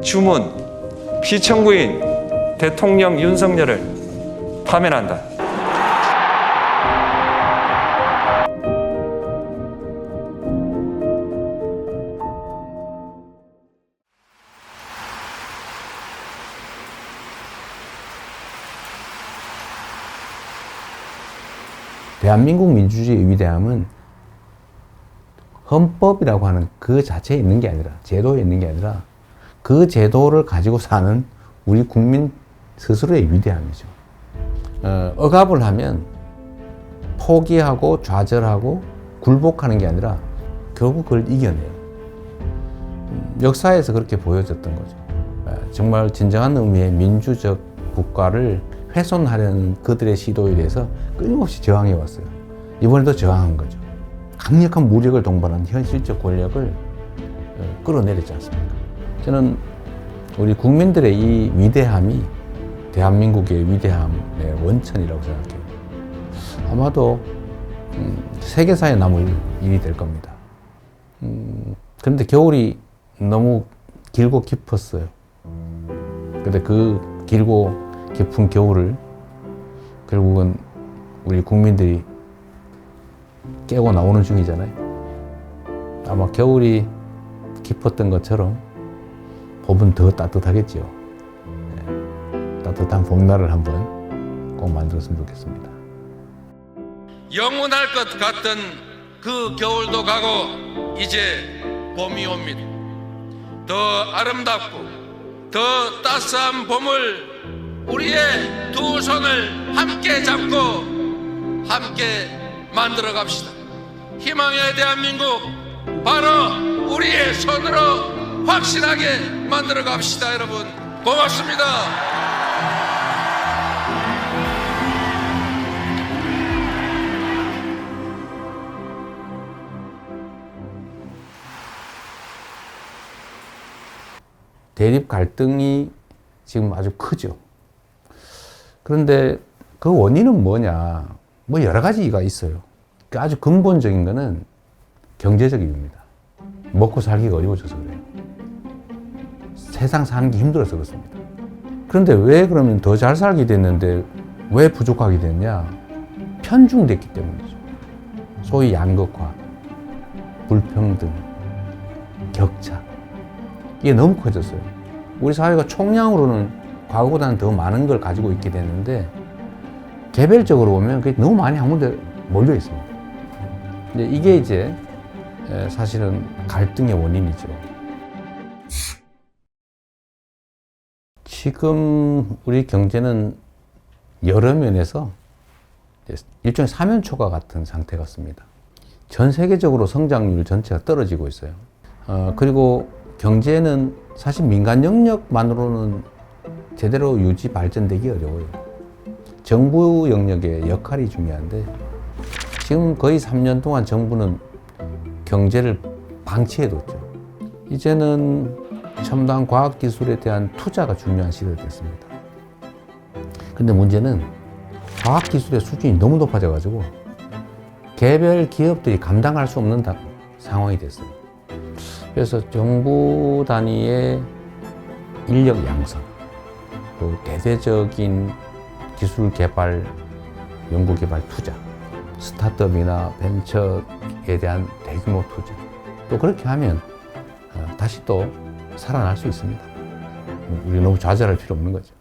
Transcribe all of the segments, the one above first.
주문, 피청구인 대통령 윤석열을 파면한다. 대한민국 민주주의의 위대함은 헌법이라고 하는 그 자체에 있는 게 아니라, 제도에 있는 게 아니라 그 제도를 가지고 사는 우리 국민 스스로의 위대함이죠. 억압을 하면 포기하고 좌절하고 굴복하는 게 아니라 결국 그걸 이겨내요. 역사에서 그렇게 보여졌던 거죠. 정말 진정한 의미의 민주적 국가를 훼손하려는 그들의 시도에 대해서 끊임없이 저항해 왔어요. 이번에도 저항한 거죠. 강력한 무력을 동반한 현실적 권력을 끌어내렸지 않습니까? 저는 우리 국민들의 이 위대함이 대한민국의 위대함의 원천이라고 생각해요. 아마도 세계사에 남을 일이 될 겁니다. 그런데 겨울이 너무 길고 깊었어요. 근데 그 길고 깊은 겨울을 결국은 우리 국민들이 깨고 나오는 중이잖아요. 아마 겨울이 깊었던 것처럼 봄은 더 따뜻하겠지요. 따뜻한 봄날을 한번 꼭 만들었으면 좋겠습니다. 영원할 것 같던 그 겨울도 가고 이제 봄이 옵니다. 더 아름답고 더 따스한 봄을 우리의 두 손을 함께 잡고 함께 만들어 갑시다. 희망의 대한민국 바로 우리의 손으로 확실하게 만들어 갑시다. 여러분 고맙습니다. 대립 갈등이 지금 아주 크죠. 그런데 그 원인은 뭐냐? 뭐 여러 가지가 있어요. 아주 근본적인 거는 경제적 이유입니다. 먹고 살기가 어려워져서 그래요. 세상 사는 게 힘들어서 그렇습니다. 그런데 왜 그러면 더 잘 살게 됐는데 왜 부족하게 됐냐? 편중됐기 때문이죠. 소위 양극화, 불평등, 격차. 이게 너무 커졌어요. 우리 사회가 총량으로는 과거보다는 더 많은 걸 가지고 있게 됐는데 개별적으로 보면 그게 너무 많이 한 군데 몰려 있습니다. 근데 이게 이제 사실은 갈등의 원인이죠. 지금 우리 경제는 여러 면에서 일종의 사면초가 같은 상태 같습니다. 전 세계적으로 성장률 전체가 떨어지고 있어요. 그리고 경제는 사실 민간 영역만으로는 제대로 유지 발전되기 어려워요. 정부 영역의 역할이 중요한데 지금 거의 3년 동안 정부는 경제를 방치해뒀죠. 이제는 첨단 과학기술에 대한 투자가 중요한 시대가 됐습니다. 근데 문제는 과학기술의 수준이 너무 높아져가지고 개별 기업들이 감당할 수 없는 상황이 됐어요. 그래서 정부 단위의 인력 양성, 또 대대적인 기술 개발, 연구 개발 투자, 스타트업이나 벤처에 대한 대규모 투자. 또 그렇게 하면 다시 또 살아날 수 있습니다. 우리 너무 좌절할 필요 없는 거죠.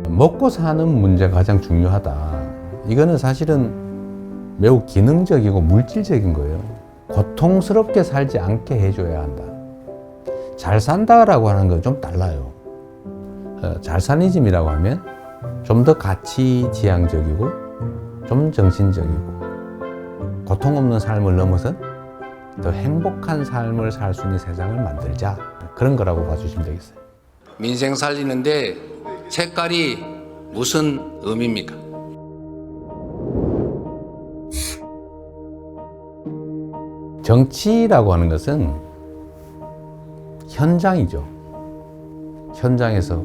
먹고 사는 문제가 가장 중요하다. 이거는 사실은 매우 기능적이고 물질적인 거예요. 고통스럽게 살지 않게 해줘야 한다. 잘 산다라고 하는 건 좀 달라요. 잘사니즘이라고 하면 좀 더 가치지향적이고 좀 정신적이고 고통 없는 삶을 넘어선 더 행복한 삶을 살 수 있는 세상을 만들자. 그런 거라고 봐주시면 되겠어요. 민생 살리는데 색깔이 무슨 의미입니까? 정치라고 하는 것은 현장이죠. 현장에서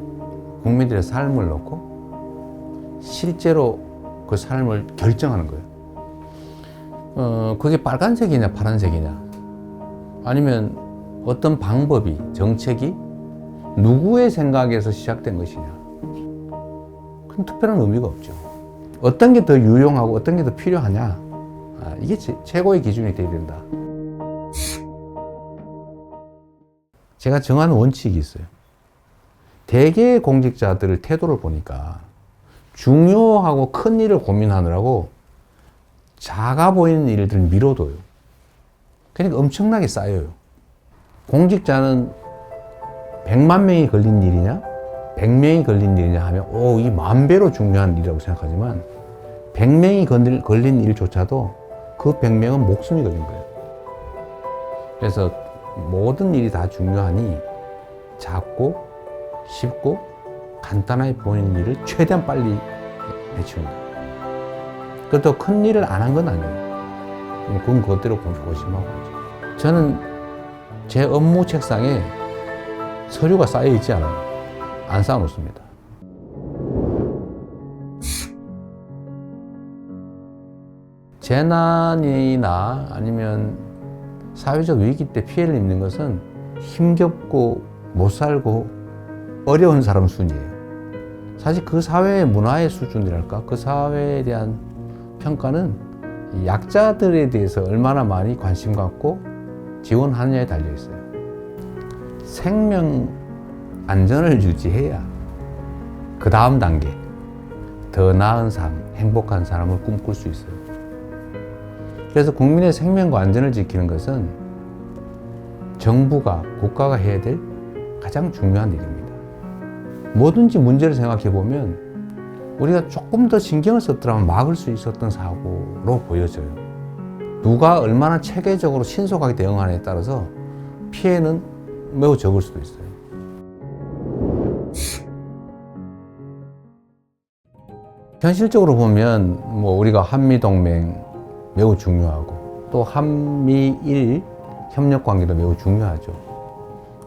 국민들의 삶을 놓고 실제로 그 삶을 결정하는 거예요. 그게 빨간색이냐 파란색이냐 아니면 어떤 방법이, 정책이 누구의 생각에서 시작된 것이냐. 그럼 특별한 의미가 없죠. 어떤 게 더 유용하고 어떤 게 더 필요하냐. 이게 최고의 기준이 되어야 된다. 제가 정한 원칙이 있어요. 대개의 공직자들의 태도를 보니까 중요하고 큰 일을 고민하느라고 작아 보이는 일들을 미뤄둬요. 그러니까 엄청나게 쌓여요. 공직자는 100만 명이 걸린 일이냐 100명이 걸린 일이냐 하면 이 10,000배로 중요한 일이라고 생각하지만 100명이 걸린 일조차도 그 100명은 목숨이 걸린 거예요. 그래서 모든 일이 다 중요하니 작고 쉽고 간단하게 보이는 일을 최대한 빨리 해치운다. 그것도 큰 일을 안 한 건 아니에요. 그건 그것대로 고심하고. 저는 제 업무 책상에 서류가 쌓여 있지 않아요. 안 쌓아 놓습니다. 재난이나 아니면 사회적 위기 때 피해를 입는 것은 힘겹고 못 살고 어려운 사람 순이에요. 사실 그 사회의 문화의 수준이랄까, 그 사회에 대한 평가는 약자들에 대해서 얼마나 많이 관심 갖고 지원하느냐에 달려 있어요. 생명 안전을 유지해야 그 다음 단계, 더 나은 삶, 행복한 삶을 꿈꿀 수 있어요. 그래서 국민의 생명과 안전을 지키는 것은 정부가, 국가가 해야 될 가장 중요한 일입니다. 뭐든지 문제를 생각해 보면 우리가 조금 더 신경을 썼더라면 막을 수 있었던 사고로 보여져요. 누가 얼마나 체계적으로 신속하게 대응하느냐에 따라서 피해는 매우 적을 수도 있어요. 현실적으로 보면 우리가 한미동맹 매우 중요하고 또 한미일 협력관계도 매우 중요하죠.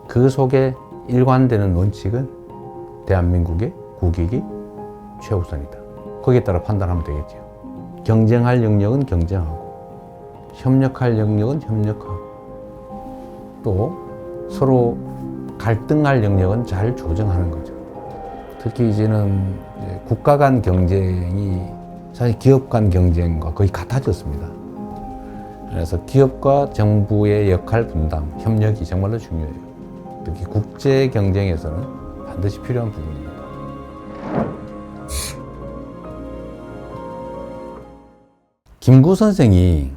그 속에 일관되는 원칙은 대한민국의 국익이 최우선이다. 거기에 따라 판단하면 되겠죠. 경쟁할 영역은 경쟁하고 협력할 영역은 협력하고 또 서로 갈등할 영역은 잘 조정하는 거죠. 특히 이제는 국가 간 경쟁이 사실 기업 간 경쟁과 거의 같아졌습니다. 그래서 기업과 정부의 역할 분담, 협력이 정말로 중요해요. 특히 국제 경쟁에서는 반드시 필요한 부분입니다. 김구 선생이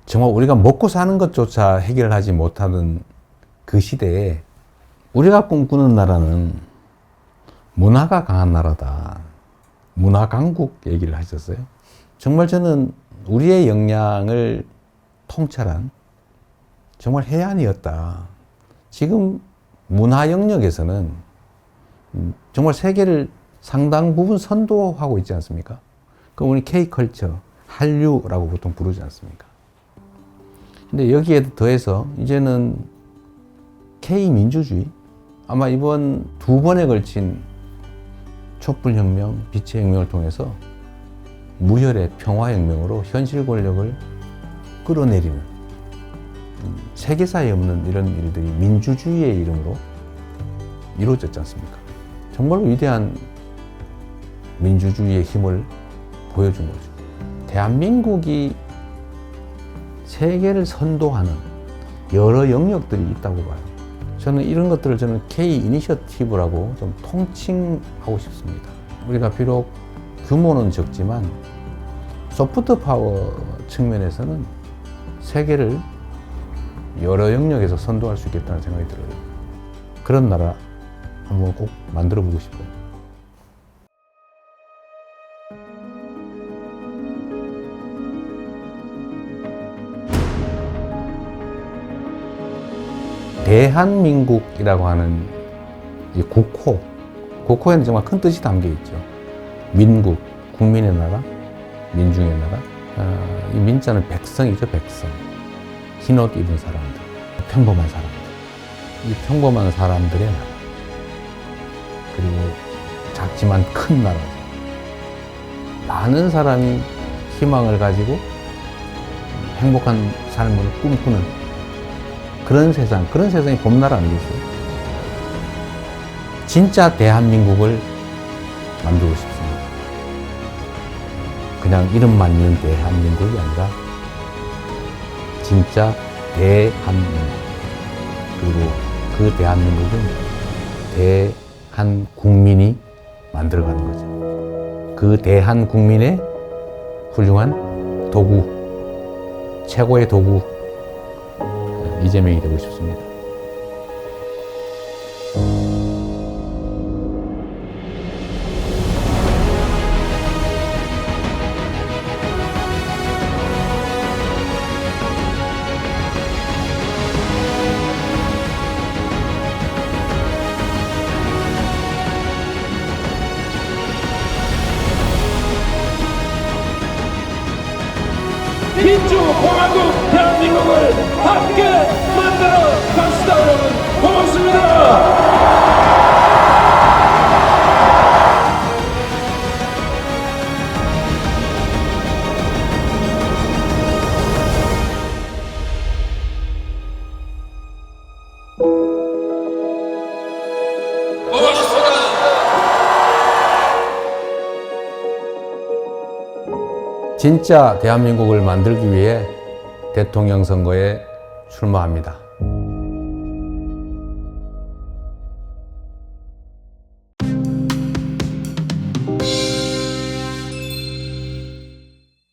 정말 우리가 먹고 사는 것조차 해결하지 못하는 그 시대에 우리가 꿈꾸는 나라는 문화가 강한 나라다. 문화 강국 얘기를 하셨어요. 정말 저는 우리의 역량을 통찰한 정말 해안이었다. 지금 문화 영역에서는 정말 세계를 상당 부분 선도하고 있지 않습니까? 그럼 우리 K컬처, 한류라고 보통 부르지 않습니까? 근데 여기에 더해서 이제는 K민주주의, 아마 이번 2번에 걸친 촛불혁명, 빛의 혁명을 통해서 무혈의 평화혁명으로 현실 권력을 끌어내리는 세계사에 없는 이런 일들이 민주주의의 이름으로 이루어졌지 않습니까? 정말로 위대한 민주주의의 힘을 보여준 거죠. 대한민국이 세계를 선도하는 여러 영역들이 있다고 봐요. 저는 이런 것들을 K 이니셔티브라고 좀 통칭하고 싶습니다. 우리가 비록 규모는 적지만 소프트 파워 측면에서는 세계를 여러 영역에서 선도할 수 있겠다는 생각이 들어요. 그런 나라 한번 꼭 만들어 보고 싶어요. 대한민국이라고 하는 이 국호, 국호에는 정말 큰 뜻이 담겨 있죠. 민국, 국민의 나라, 민중의 나라. 이 민자는 백성이죠, 백성. 흰옷 입은 사람들, 평범한 사람들. 이 평범한 사람들의 나라. 그리고 작지만 큰 나라죠. 많은 사람이 희망을 가지고 행복한 삶을 꿈꾸는 그런 세상이 봄나라 아니겠어요? 진짜 대한민국을 만들고 싶습니다. 그냥 이름만 있는 대한민국이 아니라 진짜 대한민국. 그리고 그 대한민국은 대한국민이 만들어가는 거죠. 그 대한국민의 훌륭한 도구, 최고의 도구, 이재명이 되고 싶습니다. 민주공화국 대한민국을 함께 만들어 갑시다. 여러분 고맙습니다. 진짜 대한민국을 만들기 위해 대통령 선거에 출마합니다.